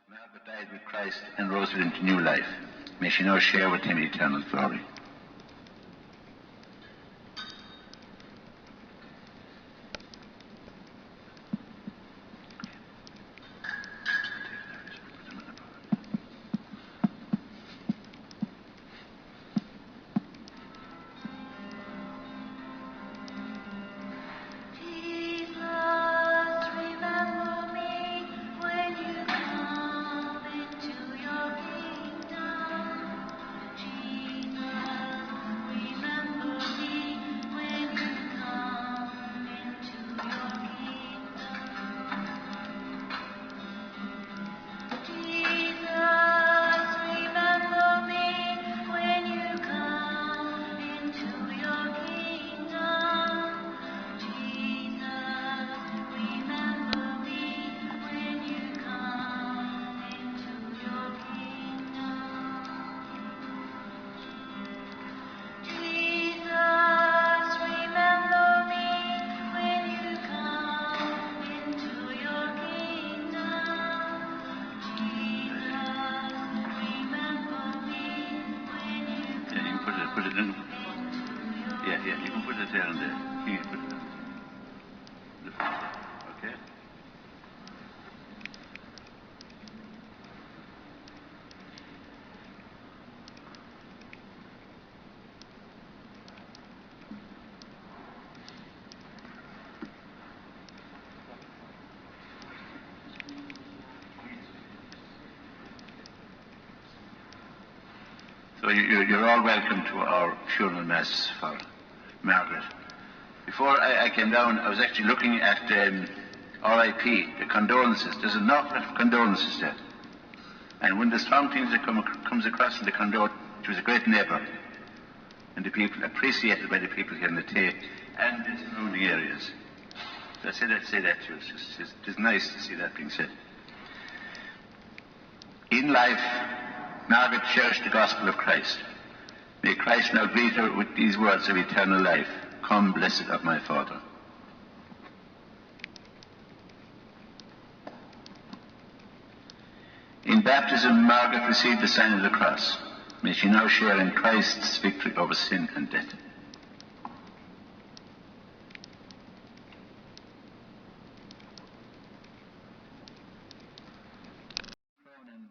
Margaret died with Christ and rose with him to new life. May she now share with him eternal glory. So you're all welcome to our funeral mass for Margaret. Before I came down, I was actually looking at R.I.P., the condolences. There's an awful lot of condolences there. And one of the strong things that comes across in the condolences, she was a great neighbour, and the people appreciated by the people here in the Tay and the surrounding areas. So I said I'd say that to you. It's nice to see that being said. In life, Margaret cherished the gospel of Christ. May Christ now greet her with these words of eternal life. Come, blessed of my Father. In baptism, Margaret received the sign of the cross. May she now share in Christ's victory over sin and death. Cronin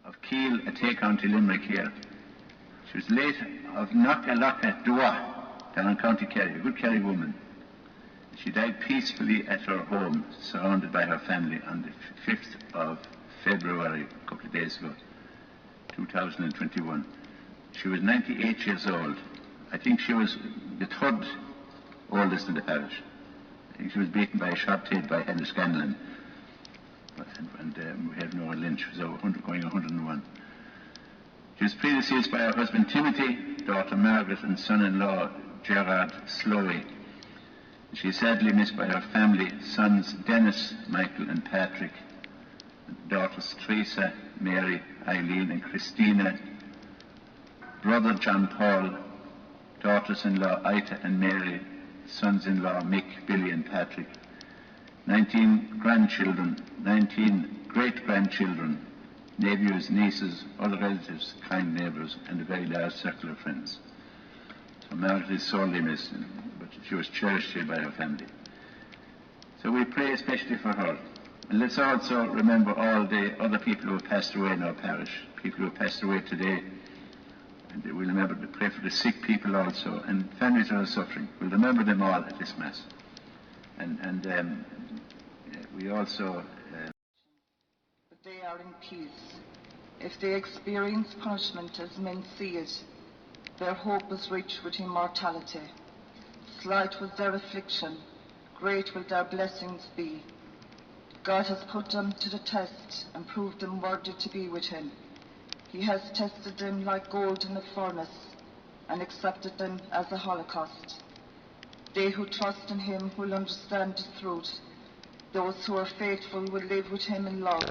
of Keale, Athea County, Limerick here. She was late of Knockalougha, Duagh, down in County Kerry, a good Kerry woman. She died peacefully at her home, surrounded by her family, on the 5th of February, a couple of days ago, 2021. She was 98 years old. I think she was the third oldest in the parish. I think she was beaten by a short head by Henry Scanlon. And we had Nora Lynch, who was going 101. She was predeceased by her husband Timothy, daughter Margaret, and son-in-law Gerard Slowey. She is sadly missed by her family, sons Denis, Michael and Patrick, daughters Theresa, Mary, Eileen and Christina, brother John Paul, daughters-in-law Ita and Mary, sons-in-law Mick, Billy and Patrick, 19 grandchildren, 19 great-grandchildren, nephews, nieces, other relatives, kind neighbours, and a very large circle of friends. So Margaret is sorely missed, but she was cherished here by her family. So we pray especially for her. And let's also remember all the other people who have passed away in our parish, people who have passed away today. And we'll remember to pray for the sick people also, and families that are suffering. We'll remember them all at this Mass. And we also... But they are in peace. If they experience punishment as men see it, their hope is rich with immortality. Slight was their affliction, great will their blessings be. God has put them to the test and proved them worthy to be with him. He has tested them like gold in a furnace and accepted them as a holocaust. They who trust in him will understand the truth. Those who are faithful will live with him in love.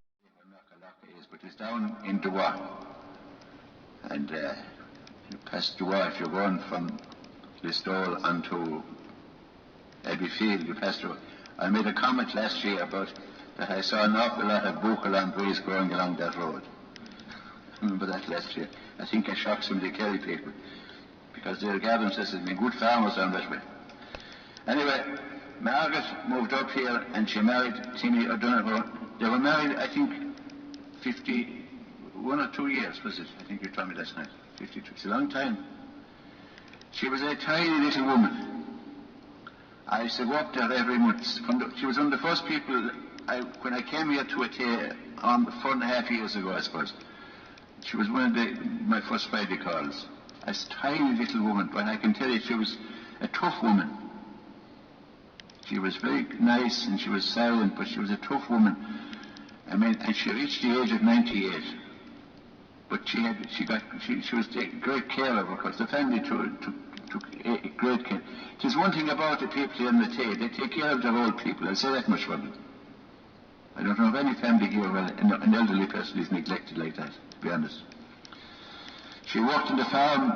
But it's down in Duagh. And you pass Duagh, if you're going from Listowel onto Abbeyfield, you pass Duagh. I made a comment last year about that I saw an awful lot of buccal trees growing along that road. I remember that last year. I think I shocked some of the Kerry people, because their Gavin says there's been good farmers down that way. Anyway, Margaret moved up here and she married Timmy O'Donoghue. They were married, I think, 51 or 2 years, was it? I think you told me last night. 52. It's a long time. She was a tiny little woman. I used to go up there every month. She was one of the first people, when I came here to Athea 4.5 years ago, I suppose. She was one of my first Friday calls. A tiny little woman, but I can tell you she was a tough woman. She was very nice and she was silent, but she was a tough woman. I mean, and she reached the age of 98. But she was taking great care of her, because the family took great care. There's one thing about the people here in the Tay, they take care of their old people. I'll say that much for them. I don't know of any family here where an elderly person is neglected like that, to be honest. She worked in the farm.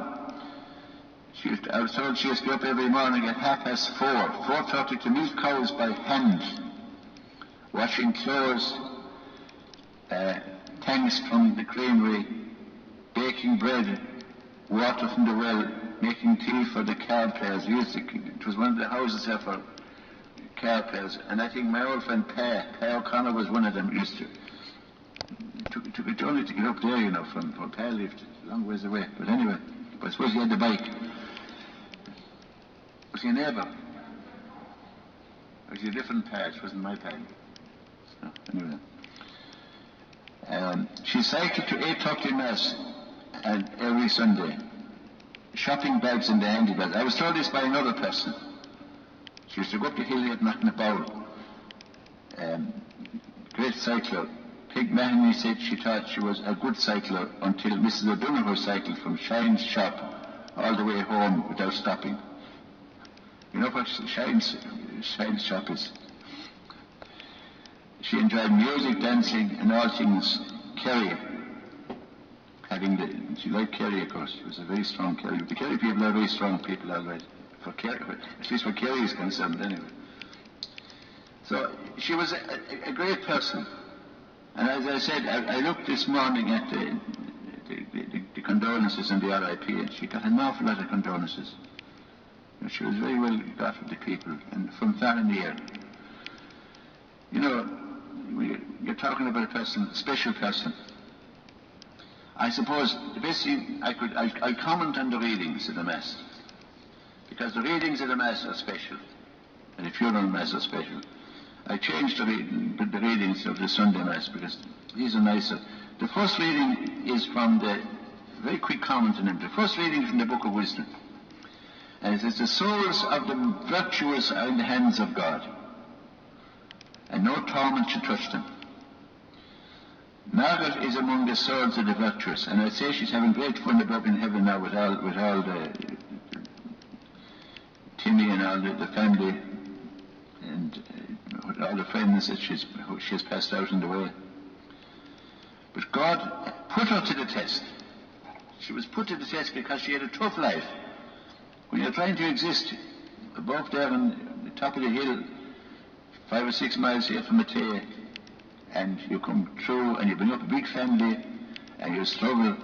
I was told she used to be up every morning at 4:30, 4:30 to milk cows by hand, washing clothes, tanks from the creamery, baking bread, water from the well, making tea for the card players. It was one of the houses there for card players, and I think my old friend Pa O'Connor was one of them. Used to took a journey to get up there, you know, from Pa lived a long ways away. But anyway, I suppose he had the bike. Was he a neighbour? Or was he a different Pa? It wasn't my Pa. So, anyway. She cycled to Requiem Mass and every Sunday. Shopping bags in the handybag. I was told this by another person. She used to go up the hill at Knockalougha. Great cycler. Pig Mahoney said she thought she was a good cycler until Mrs. O'Donoghue cycled from Shine's shop all the way home without stopping. You know what Shine's shop is? She enjoyed music, dancing, and all things Kerry. She liked Kerry, of course. She was a very strong Kerry. The Kerry people are very strong people, all right. For Kerry, at least where Kerry is concerned, anyway. So she was a great person. And as I said, I looked this morning at the condolences and the RIP, and she got an awful lot of condolences. And she was very well got with the people, and from far and near. You know, you're talking about a person, a special person. I suppose the best thing I'll comment on the readings of the Mass, because the readings of the Mass are special, and the funeral Mass are special. I changed the readings of the Sunday Mass because these are nicer. The first reading is from very quick comment on them. The first reading is from the Book of Wisdom, and it says, "The souls of the virtuous are in the hands of God, and no torment should touch them." Margaret is among the souls of the virtuous, and I'd say she's having great fun above in heaven now with all the Timmy and all the family and all the friends that she has passed out in the way. But God put her to the test. She was put to the test because she had a tough life. When you're trying to exist above there on the top of the hill, 5 or 6 miles here from Athea, and you come through and you bring up a big family and you struggle,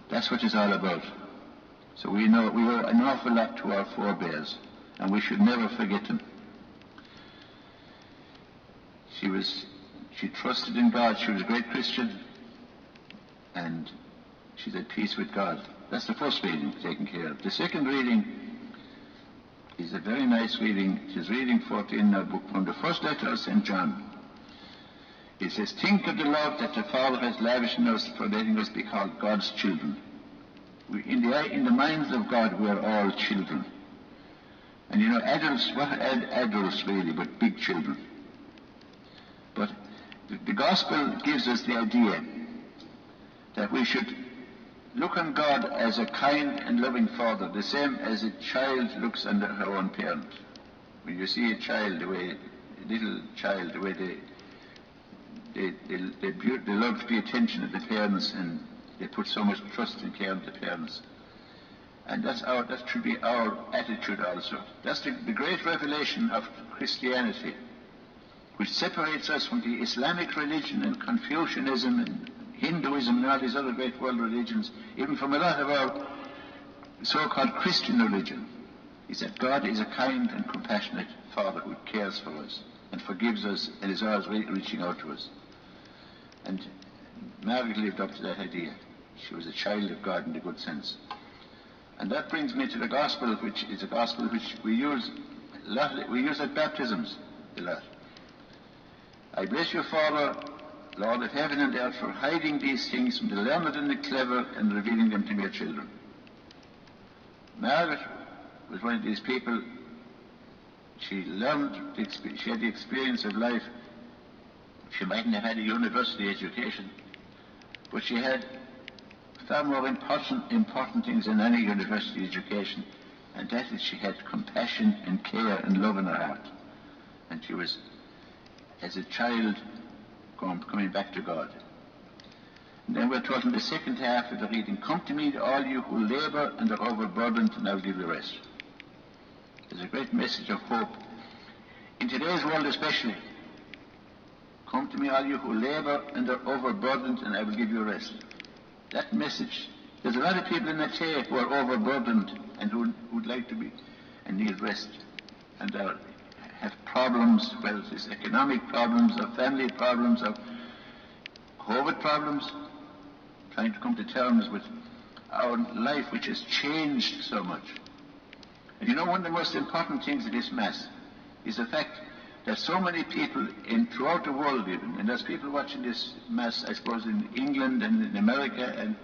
that's what it's all about. So we owe an awful lot to our forebears, and we should never forget them. She trusted in God. She was a great Christian, and she's at peace with God. That's the first reading taken care of. The second reading is a very nice reading. She's reading 14 in our book from the first letter of St. John. It says, "Think of the love that the Father has lavished on us for letting us be called God's children." In the minds of God, we are all children. And you know, adults, what are adults really but big children? But the Gospel gives us the idea that we should look on God as a kind and loving Father, the same as a child looks on her own parent. When you see a child, the little child, the way they love to pay attention to the parents, and they put so much trust and care in the parents. And that should be our attitude also. That's the great revelation of Christianity, which separates us from the Islamic religion and Confucianism and Hinduism and all these other great world religions, even from a lot of our so-called Christian religion, is that God is a kind and compassionate Father who cares for us and forgives us and is always reaching out to us. And Margaret lived up to that idea. She was a child of God in the good sense. And that brings me to the gospel, which is a gospel which we use a lot. We use at baptisms a lot. I bless you, Father, Lord of heaven and earth, for hiding these things from the learned and the clever and revealing them to mere children. Margaret was one of these people. She learned, she had the experience of life. She mightn't have had a university education, but she had far more important things than any university education, and that is she had compassion and care and love in her heart. And she was, as a child, coming back to God. And then we're told in the second half of the reading, come to me, all you who labour and are overburdened, and I'll give you rest. There's a great message of hope. In today's world especially, come to me, all you who labour and are overburdened, and I will give you rest. That message, there's a lot of people in Athea who are overburdened and who would like to be and need rest. And have problems, whether it's economic problems or family problems or COVID problems, trying to come to terms with our life which has changed so much. And you know, one of the most important things of this Mass is the fact that so many people throughout the world even, and there's people watching this Mass, I suppose, in England and in America and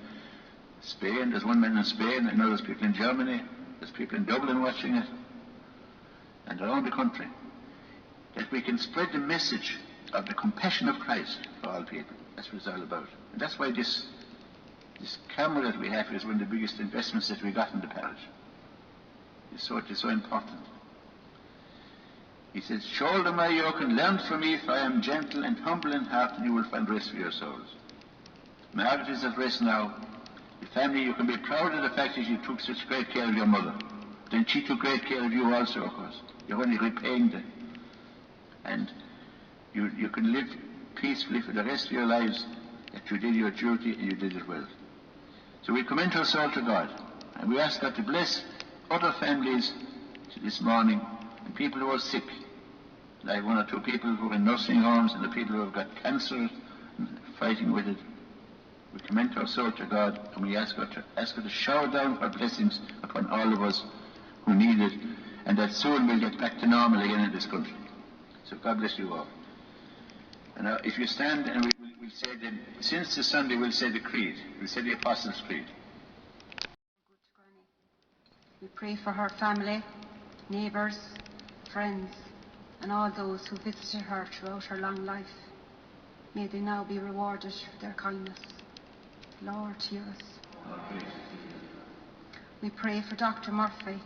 Spain. There's one man in Spain, I know there's people in Germany, there's people in Dublin watching it, and around the country, that we can spread the message of the compassion of Christ for all people. That's what it's all about. And that's why this camera that we have is one of the biggest investments that we got in the parish. It is so important. He says, shoulder my yoke and learn from me, for I am gentle and humble in heart, and you will find rest for your souls. Margaret is at rest now. The family, you can be proud of the fact that you took such great care of your mother. Then she took great care of you also, of course. You're only repaying them. And you can live peacefully for the rest of your lives, that you did your duty and you did it well. So we commend our soul to God, and we ask God to bless other families this morning, and people who are sick. Like one or two people who are in nursing homes, and the people who have got cancer and fighting with it. We commend our soul to God, and we ask her to shower down her blessings upon all of us who need it, and that soon we'll get back to normal again in this country. So God bless you all. And now, if you stand, and we'll say then, since the Sunday we'll say the Creed. We'll say the Apostles' Creed. We pray for her family, neighbours, friends, and all those who visited her throughout her long life. May they now be rewarded for their kindness. Lord, hear us. We pray for Dr. Murphy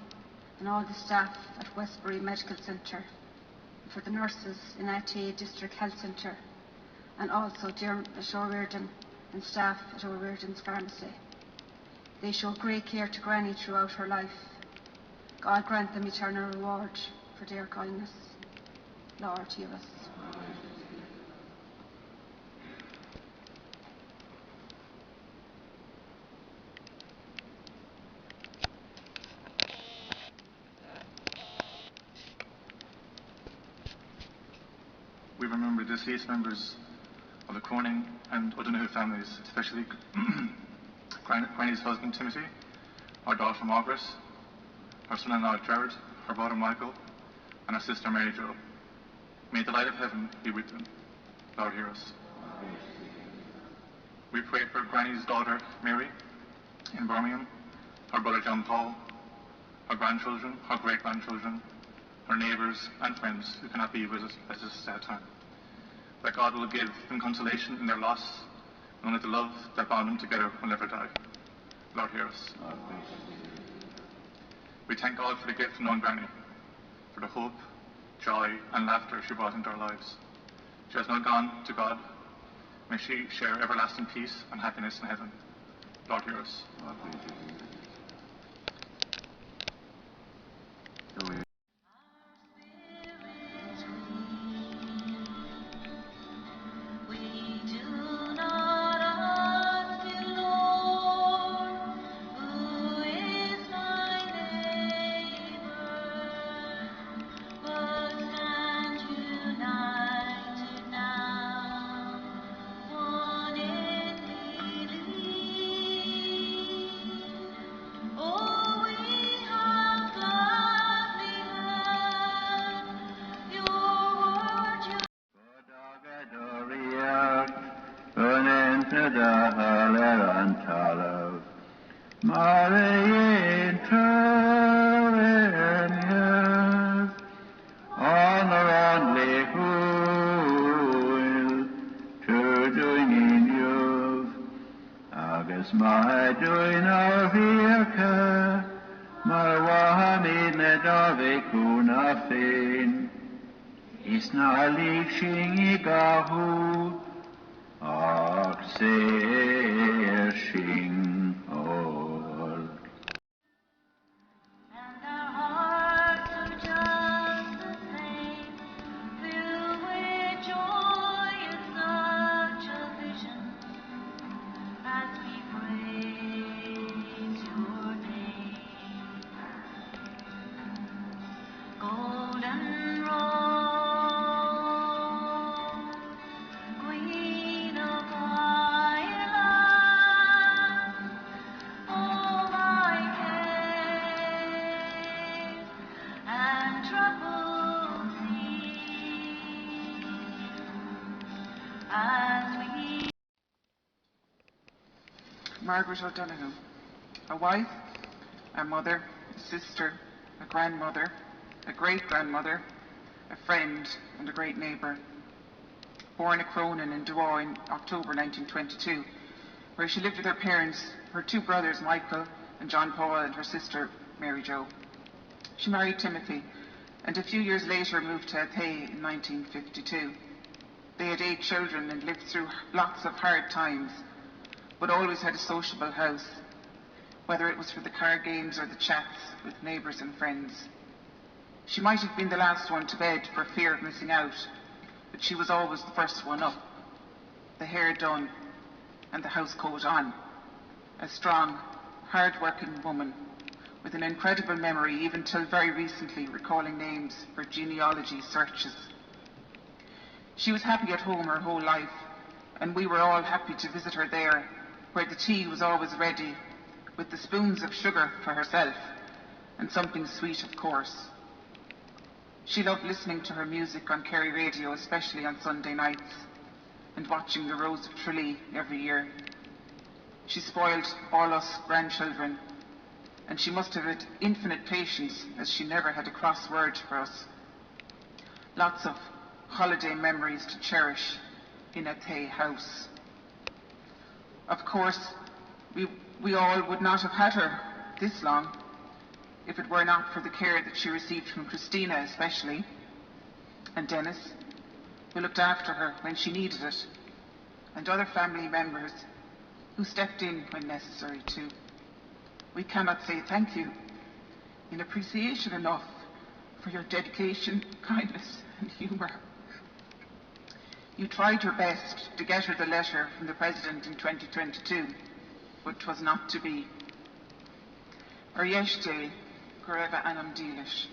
and all the staff at Westbury Medical Centre, for the nurses in Athea District Health Centre, and also Dermot at O'Riordan and staff at O'Riordan's Pharmacy. They showed great care to Granny throughout her life. God grant them eternal reward for their kindness. Lord, hear us. We remember deceased members of the Cronin and O'Donoghue families, especially Granny's husband Timothy, our daughter Margaret, her son-in-law Gerard, her brother Michael, and her sister Mary Jo. May the light of heaven be with them. Lord, hear us. We pray for Granny's daughter Mary in Birmingham, her brother John Paul, her grandchildren, her great-grandchildren, her neighbours and friends who cannot be with us at this sad time. That God will give them consolation in their loss, and let the love that bound them together will never die. Lord, hear us. We thank God for the gift of knowing Granny, for the hope, joy and laughter she brought into our lives. She has now gone to God. May she share everlasting peace and happiness in heaven. Lord, hear us. Tredahaler Antalav, Marian Turenias, honor only who'll doing in you, Agus my doing our Virka, my Wahamid Nedave Kunafin, is not leaching Igahu. Searching all. And our hearts are just the same, filled with joy in such a vision, as we praise your name. Golden rose, Queen of Margaret O'Donoghue, a wife, a mother, a sister, a grandmother, a great-grandmother, a friend and a great neighbour. Born at Cronin in Duagh in October 1922, where she lived with her parents, her two brothers Michael and John Paul, and her sister Mary Jo. She married Timothy and a few years later moved to Athea in 1952. They had 8 children and lived through lots of hard times, but always had a sociable house, whether it was for the card games or the chats with neighbours and friends. She might have been the last one to bed for fear of missing out, but she was always the first one up, the hair done and the house coat on. A strong, hard-working woman with an incredible memory, even till very recently recalling names for genealogy searches. She was happy at home her whole life, and we were all happy to visit her there, where the tea was always ready, with the spoons of sugar for herself, and something sweet, of course. She loved listening to her music on Kerry radio, especially on Sunday nights, and watching the Rose of Tralee every year. She spoiled all us grandchildren, and she must have had infinite patience, as she never had a cross word for us. Lots of holiday memories to cherish in Athea House. Of course, we all would not have had her this long if it were not for the care that she received from Christina especially, and Denis, who looked after her when she needed it, and other family members who stepped in when necessary too. We cannot say thank you in appreciation enough for your dedication, kindness and humour. You tried your best to get her the letter from the President in 2022, but 'twas not to be. Ar yeiste, go raibh anam dílis.